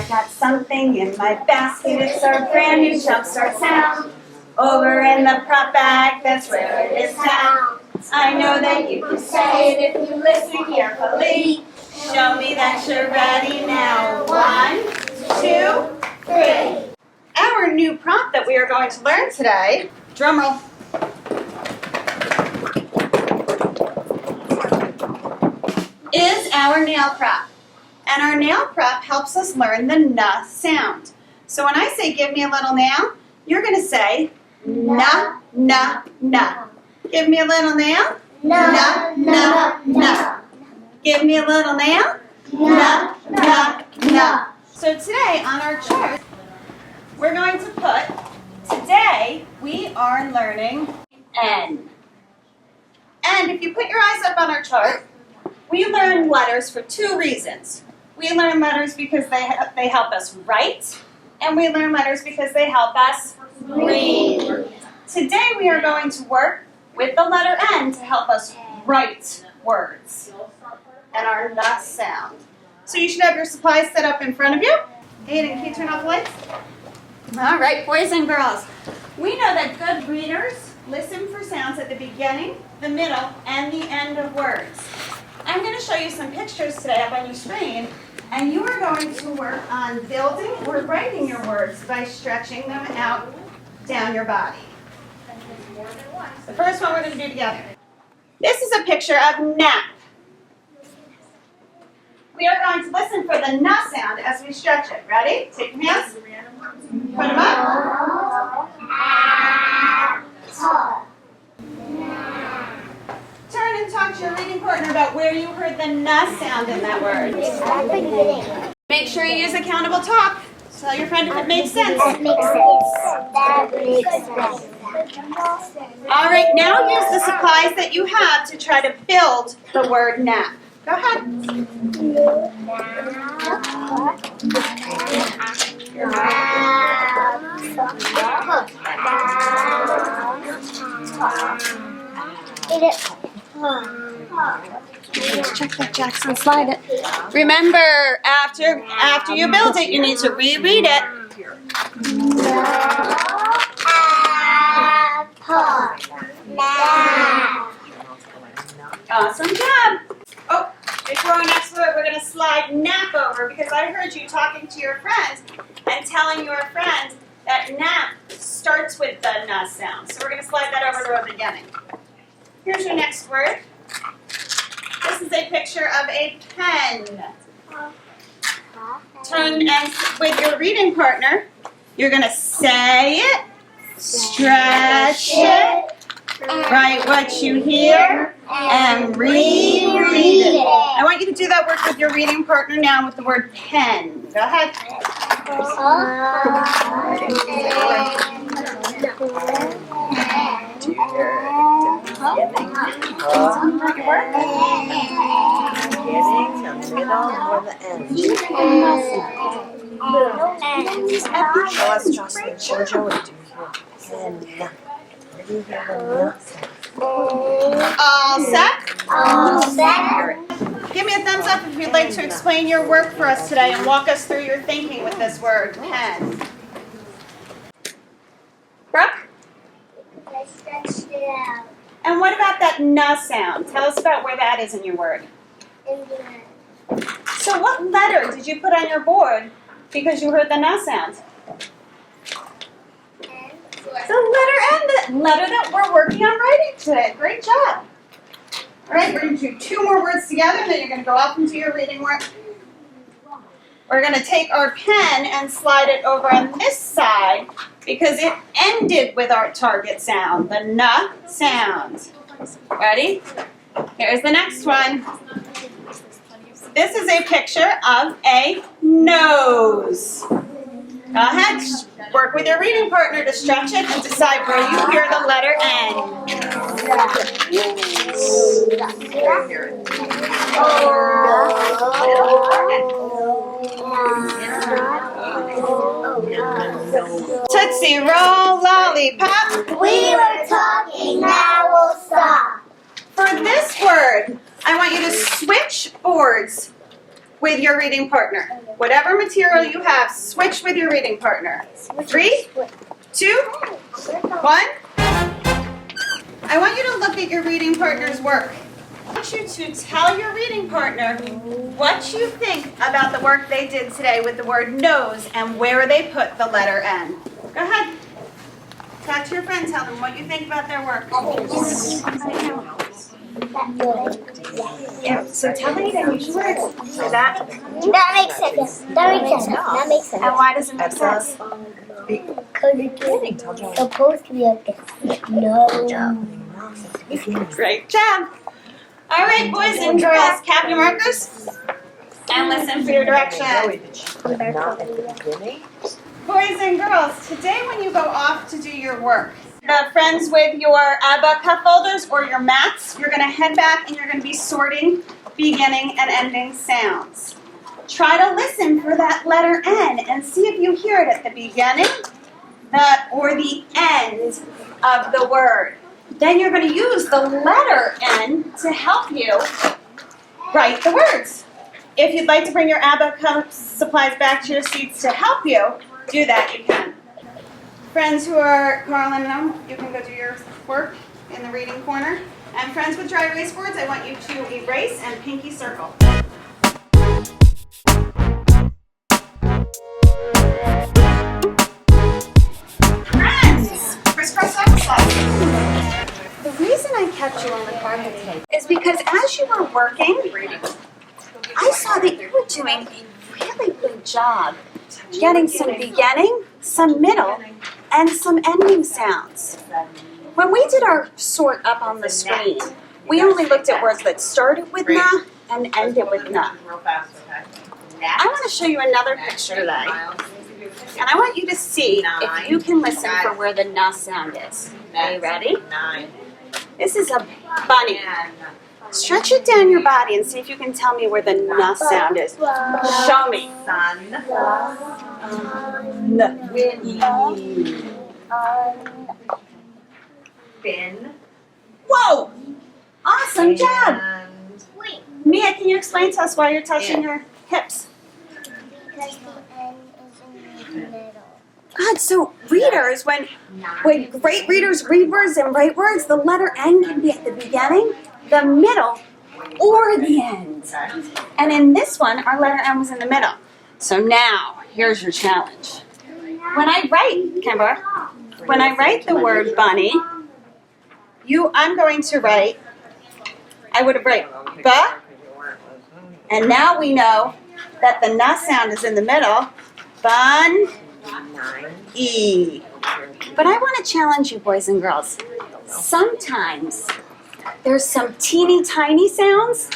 I've got something in my basket. It's our brand new jumpstart sound. Over in the prop bag, that's where it is found. I know that you can say it if you listen carefully. Show me that you're ready now. 1, 2, 3. Our new prompt that we are going to learn today, drum roll, is our nail prop. And our nail prop helps us learn the N sound. So when I say give me a little nail, you're going to say N, N, N. Give me a little nail. N, N, N. Give me a little nail. N, N, N. So today on our chart, we're going to put, today we are learning N. And if you put your eyes up on our chart, we learn letters for 2 reasons. We learn letters because they help us write, and we learn letters because they help us read. Today we are going to work with the letter N to help us write words and our N sound. So you should have your supplies set up in front of you. Aiden, can you turn off the lights? All right, boys and girls. We know that good readers listen for sounds at the beginning, the middle, and the end of words. I'm going to show you some pictures today up on your screen, and you are going to work on building or writing your words by stretching them out down your body. The first one we're going to do together. This is a picture of nap. We are going to listen for the N sound as we stretch it. Ready? Take your hands. Put them up. Turn and talk to your reading partner about where you heard the N sound in that word. Make sure you use accountable talk. Tell your friend if it makes sense. That makes sense. That makes sense. All right, now use the supplies that you have to try to build the word nap. Go ahead. Check that, Jackson. Slide it. Remember, after you build it, you need to reread it. Awesome job. Oh, before our next word, we're going to slide nap over because I heard you talking to your friend and telling your friend that nap starts with the N sound. So we're going to slide that over to the beginning. Here's your next word. This is a picture of a pen. Turn and with your reading partner, you're going to say it, stretch it, write what you hear, and reread it. I want you to do that work with your reading partner now with the word pen. Go ahead. All set? All set. Give me a thumbs up if you'd like to explain your work for us today and walk us through your thinking with this word, pen. Brooke? I stretched it out. And what about that N sound? Tell us about where that is in your word. So what letter did you put on your board because you heard the N sound? The letter N, the letter that we're working on writing today. Great job. All right, we're going to do 2 more words together, then you're going to go off into your reading work. We're going to take our pen and slide it over on this side because it ended with our target sound, the N sound. Ready? Here's the next one. This is a picture of a nose. Go ahead, work with your reading partner to stretch it and decide where you hear the letter N. Tootsie Roll Lollipop. We were talking, now we'll stop. For this word, I want you to switch boards with your reading partner. Whatever material you have, switch with your reading partner. 3, 2, 1. I want you to look at your reading partner's work. I want you to tell your reading partner what you think about the work they did today with the word nose and where they put the letter N. Go ahead. Talk to your friend, tell them what you think about their work. Yeah, so tell me the use words for that. That makes sense. That makes sense. That makes sense. And why does it make sense? Because it's supposed to be like this. No. Great job. All right, boys and girls, cap your markers and listen for your direction. Boys and girls, today when you go off to do your work, friends with your ABBA cup folders or your mats, you're going to head back and you're going to be sorting beginning and ending sounds. Try to listen for that letter N and see if you hear it at the beginning or the end of the word. Then you're going to use the letter N to help you write the words. If you'd like to bring your ABBA cup supplies back to your seats to help you, do that, you can. Friends who are Carl and them, you can go do your work in the reading corner. And friends with dry erase boards, I want you to erase and pinky circle. Friends, crisscross applesauce. The reason I kept you on the carpet today is because as you were working, I saw that you were doing a really good job getting some beginning, some middle, and some ending sounds. When we did our sort up on the screen, we only looked at words that started with na and ended with na. I want to show you another picture today, and I want you to see if you can listen for where the na sound is. Are you ready? This is a bunny. Stretch it down your body and see if you can tell me where the na sound is. Show me. Fin. Whoa! Awesome job! Wait. Mia, can you explain to us why you're touching your hips? Because the N is in the middle. God, so readers, when great readers read words and write words, the letter N can be at the beginning, the middle, or the end. And in this one, our letter N was in the middle. So now, here's your challenge. When I write, Kimber, when I write the word bunny, I'm going to write, I would have written ba, and now we know that the na sound is in the middle, bun, e. But I want to challenge you, boys and girls. Sometimes there's some teeny tiny sounds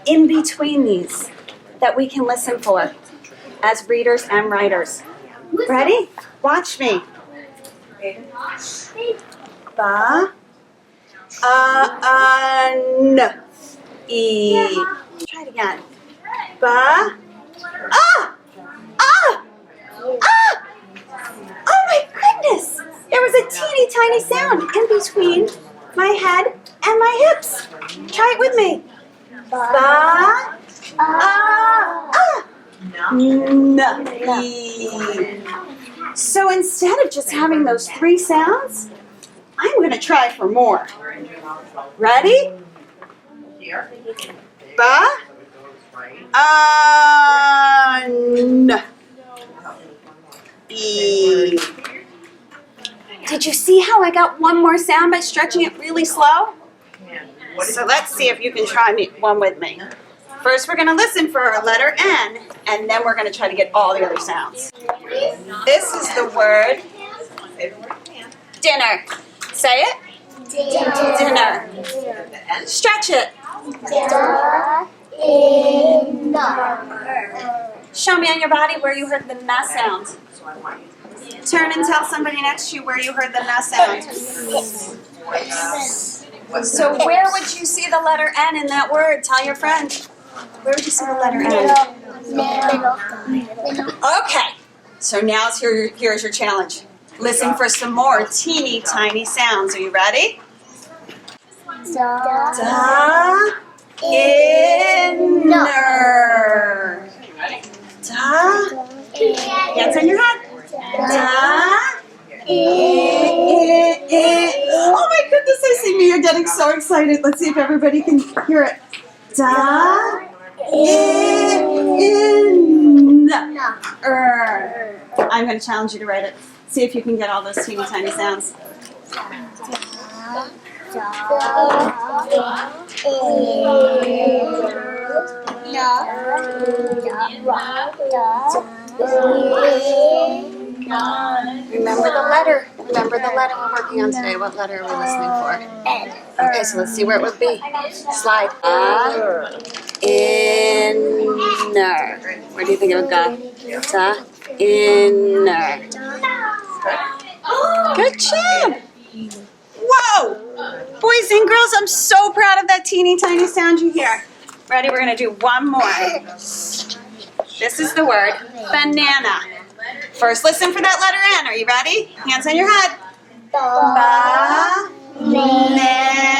in between these that we can listen for as readers and writers. Ready? Watch me. Ba, n, e. Try it again. Ba, ah, ah, ah. Oh my goodness! There was a teeny tiny sound in between my head and my hips. Try it with me. Ba, ah. N, e. So instead of just having those 3 sounds, I'm going to try for more. Ready? Ba, n, e. Did you see how I got one more sound by stretching it really slow? So let's see if you can try one with me. First, we're going to listen for our letter N, and then we're going to try to get all the other sounds. This is the word dinner. Say it. Dinner. Stretch it. Show me on your body where you heard the na sound. Turn and tell somebody next to you where you heard the na sound. So where would you see the letter N in that word? Tell your friend. Where would you see the letter N? Okay. So now here's your challenge. Listen for some more teeny tiny sounds. Are you ready? Da. Da, inner. Da. Hands on your head. Da. Oh my goodness, I see me. You're getting so excited. Let's see if everybody can hear it. Da. Inner. I'm going to challenge you to write it. See if you can get all those teeny tiny sounds. Remember the letter. Remember the letter we're working on today. What letter are we listening for? N. Okay, so let's see where it would be. Slide. Inner. Where do you think it would go? Inner. Good job. Whoa. Boys and girls, I'm so proud of that teeny tiny sound you hear. Ready? We're going to do one more. This is the word banana. First, listen for that letter N. Are you ready? Hands on your head. Banana.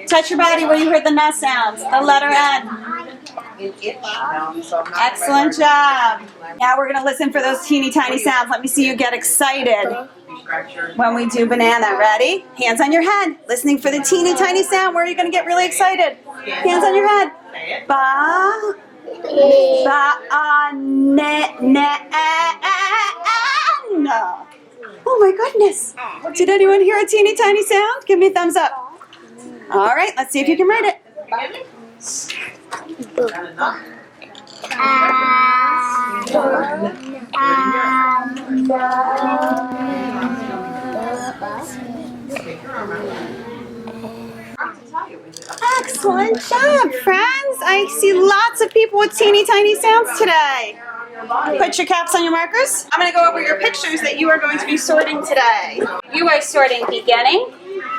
Touch your body where you heard the na sounds. The letter N. Excellent job. Now we're going to listen for those teeny tiny sounds. Let me see you get excited when we do banana. Ready? Hands on your head. Listening for the teeny tiny sound. Where are you going to get really excited? Hands on your head. Ba. Banana. Oh my goodness. Did anyone hear a teeny tiny sound? Give me a thumbs up. All right, let's see if you can write it. Excellent job, friends. I see lots of people with teeny tiny sounds today. Put your caps on your markers. I'm going to go over your pictures that you are going to be sorting today. You are sorting beginning,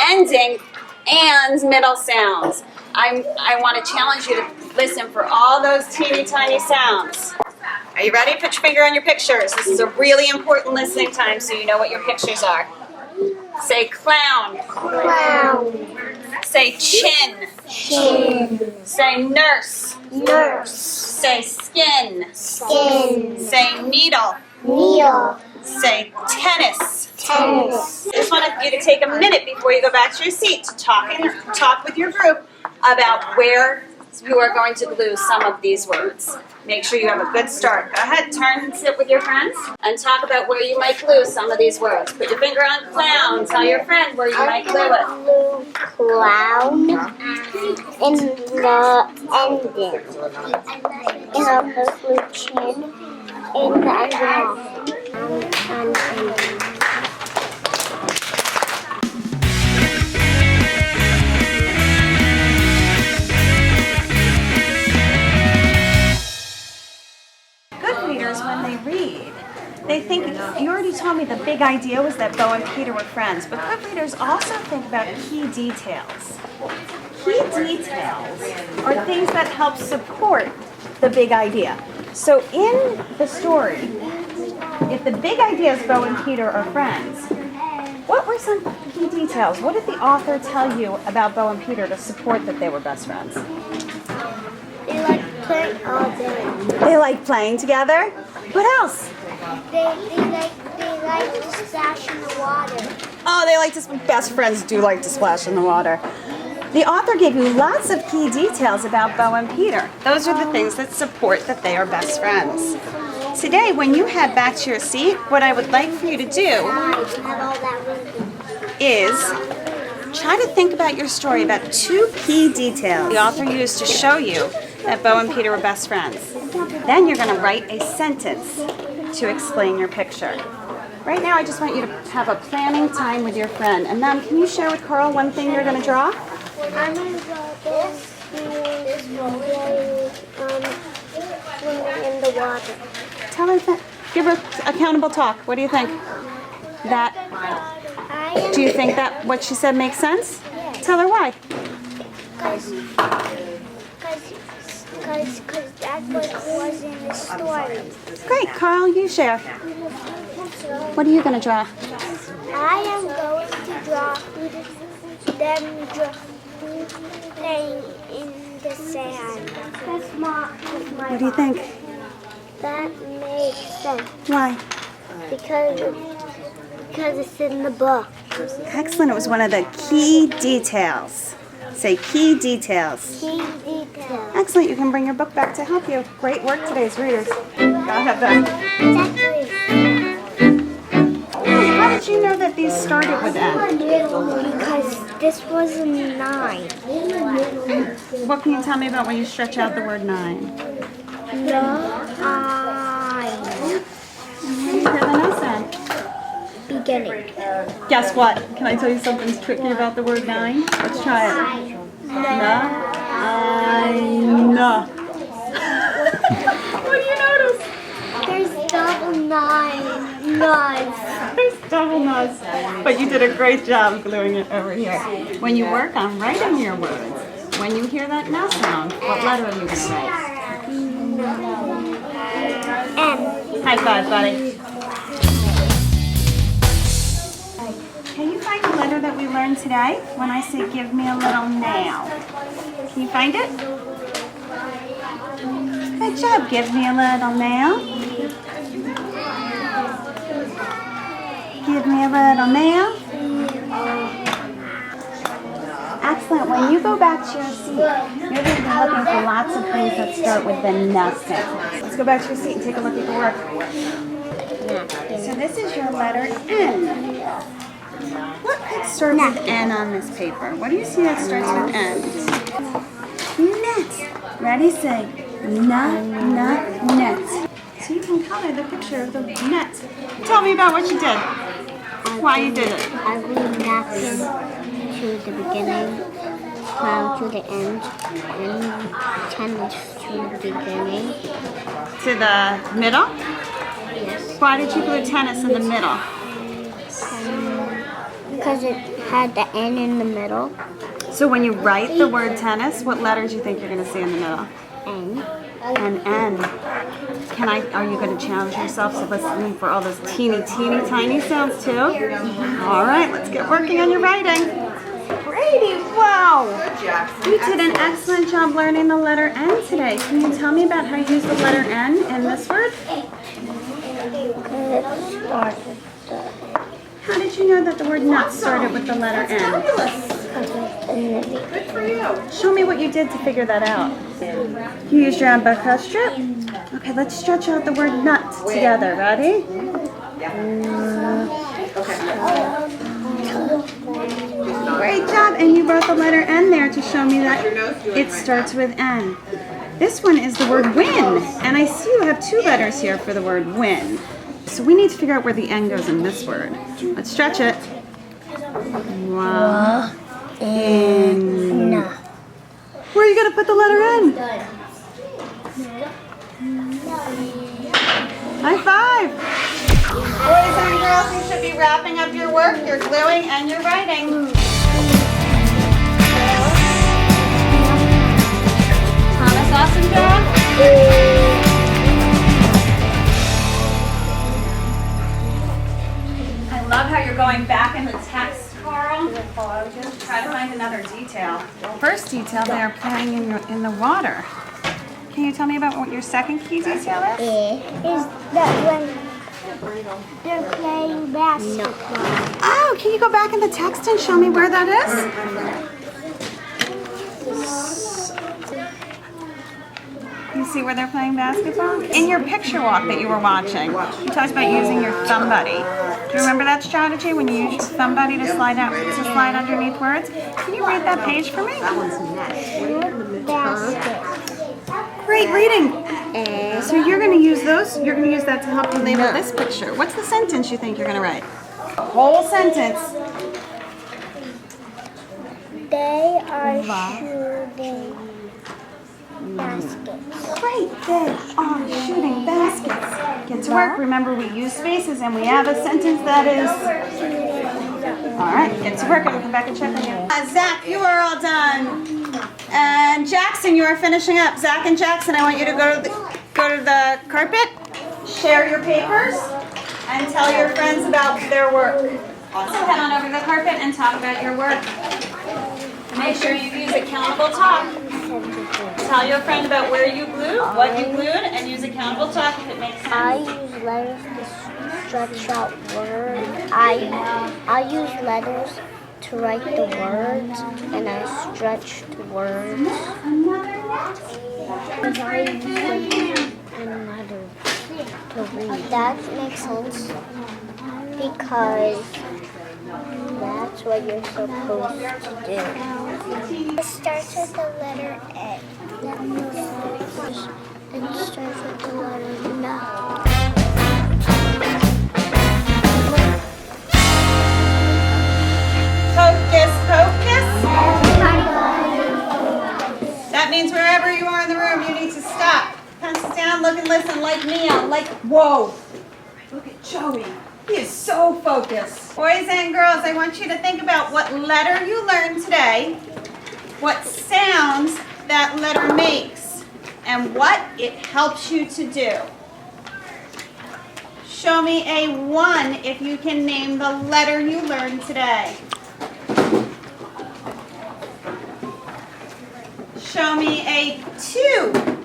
ending, and middle sounds. I want to challenge you to listen for all those teeny tiny sounds. Are you ready? Put your finger on your pictures. This is a really important listening time so you know what your pictures are. Say clown. Clown. Say chin. Chin. Say nurse. Nurse. Say skin. Skin. Say needle. Needle. Say tennis. Tennis. I just want you to take a minute before you go back to your seat to talk with your group about where you are going to glue some of these words. Make sure you have a good start. Go ahead, turn and sit with your friends and talk about where you might glue some of these words. Put your finger on clown. Tell your friend where you might glue it. Glue clown in the ending. And I'll glue chin in the ending. When they read, they think, you already told me the big idea was that Bo and Peter were friends, but good readers also think about key details. Key details are things that help support the big idea. So in the story, if the big idea is Bo and Peter are friends, what were some key details? What did the author tell you about Bo and Peter to support that they were best friends? They like playing all day. They like playing together? What else? They like to splash in the water. Oh, they like to, best friends do like to splash in the water. The author gave you lots of key details about Bo and Peter. Those are the things that support that they are best friends. Today, when you head back to your seat, what I would like for you to do is try to think about your story about 2 key details the author used to show you that Bo and Peter were best friends. Then you're going to write a sentence to explain your picture. Right now, I just want you to have a planning time with your friend. And Mom, can you share with Carl one thing you're going to draw? I'm going to draw this swimming in the water. Tell her that. Give her accountable talk. What do you think? That. Do you think that what she said makes sense? Yes. Tell her why. Because that's what was in the story. Great, Carl, you share. What are you going to draw? I am going to draw them playing in the sand. What do you think? That makes sense Why? because it's in the book. Excellent. It was one of the key details. Say key details. Key detail. Excellent. You can bring your book back to help you. Great work today as readers. Go ahead then. How did you know that these started with N? Because this was a 9. What can you tell me about when you stretch out the word 9? Hear the nice sound. Beginning. Guess what? Can I tell you something tricky about the word 9? Let's try it. No. What do you notice? There's double 9 nuts. There's double nuts. But you did a great job gluing it over here. When you work on writing your words, when you hear that no sound, what letter are you going to write? M. High five, buddy. Can you find the letter that we learned today when I say give me a little nail? Can you find it? Good job. Give me a little nail. Give me a little nail. Excellent. When you go back to your seat, you're going to be looking for lots of things that start with the N sound. Let's go back to your seat and take a look at your work. So this is your letter N. What could start with N on this paper? What do you see that starts with N? Net. Ready? Say net. So you can color the picture of the net. Tell me about what you did. Why you did it. I glued napkin to the beginning, cloud to the end, and tennis to the beginning. To the middle? Yes. Why did you glue tennis in the middle? Because it had the N in the middle. So when you write the word tennis, what letters do you think you're going to see in the middle? N. And N. Are you going to challenge yourself to listen for all those teeny tiny sounds too? All right, let's get working on your writing. Brady, wow! You did an excellent job learning the letter N today. Can you tell me about how you use the letter N in this word? How did you know that the word nut started with the letter N? Good for you. Show me what you did to figure that out. You used your abacus strip? Okay, let's stretch out the word nut together. Ready? Great job. And you brought the letter N there to show me that it starts with N. This one is the word win. And I see you have 2 letters here for the word win. So we need to figure out where the N goes in this word. Let's stretch it. Wow. In. Where are you going to put the letter N? High five. Boys and girls, you should be wrapping up your work, your gluing, and your writing. Thomas, awesome job. I love how you're going back in the text, Carl. Try to find another detail. First detail, they're playing in the water. Can you tell me about what your second key detail is? Is that when they're playing basketball. Oh, can you go back in the text and show me where that is? You see where they're playing basketball? In your picture walk that you were watching, you talked about using your thumb buddy. Do you remember that strategy when you use your thumb buddy to slide underneath words? Can you read that page for me? Basket. Great reading. So you're going to use those. You're going to use that to help you label this picture. What's the sentence you think you're going to write? A whole sentence. They are shooting baskets. Great, they are shooting baskets. Get to work. Remember, we use spaces and we have a sentence that is... All right, get to work. I'm going to come back and check on you. Zach, you are all done. And Jackson, you are finishing up. Zach and Jackson, I want you to go to the carpet, share your papers, and and tell your friends about their work. Also head on over to the carpet and talk about your work. Make sure you use accountable talk. Tell your friend about where you glued, what you glued, and use accountable talk if it makes sense. I use letters to stretch out words. I use letters to write the words, and I stretch the words. And I use letters to read. That makes sense because that's what you're supposed to do. It starts with the letter A. And it starts with the letter N. Focus, focus. That means wherever you are in the room, you need to stop. Pencils down, look and listen like Mia. Like, whoa. Look at Joey. He is so focused. Boys and girls, I want you to think about what letter you learned today, what sounds that letter makes, and what it helps you to do. Show me a 1 if you can name the letter you learned today. Show me a 2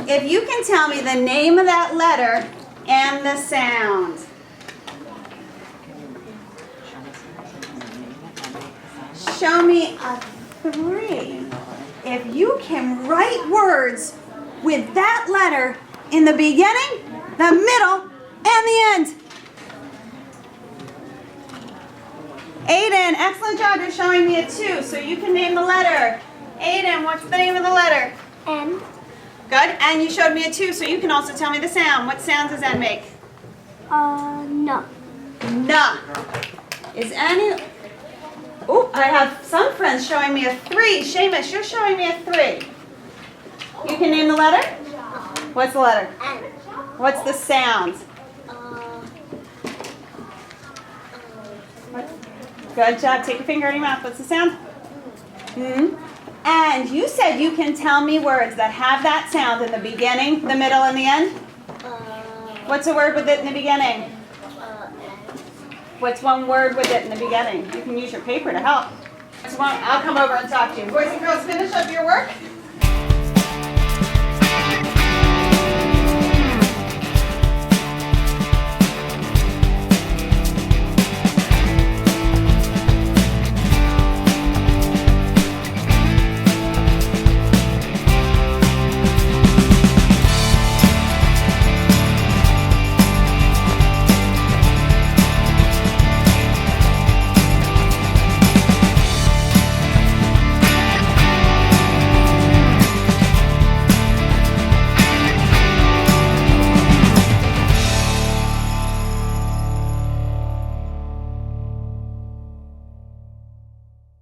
if you can tell me the name of that letter and the sound. Show me a 3 if you can write words with that letter in the beginning, the middle, and the end. Aiden, excellent job. You're showing me a 2, so you can name the letter. Aiden, what's the name of the letter? N. Good. And you showed me a 2, so you can also tell me the sound. What sound does N make? No. Nah. Is any... Oh, I have some friends showing me a 3. Seamus, you're showing me a 3. You can name the letter? What's the letter? N. What's the sound? Good job. Take your finger out of your mouth. What's the sound? And you said you can tell me words that have that sound in the beginning, the middle, and the end? What's a word with it in the beginning? What's one word with it in the beginning? You can use your paper to help. I'll come over and talk to you. Boys and girls, finish up your work.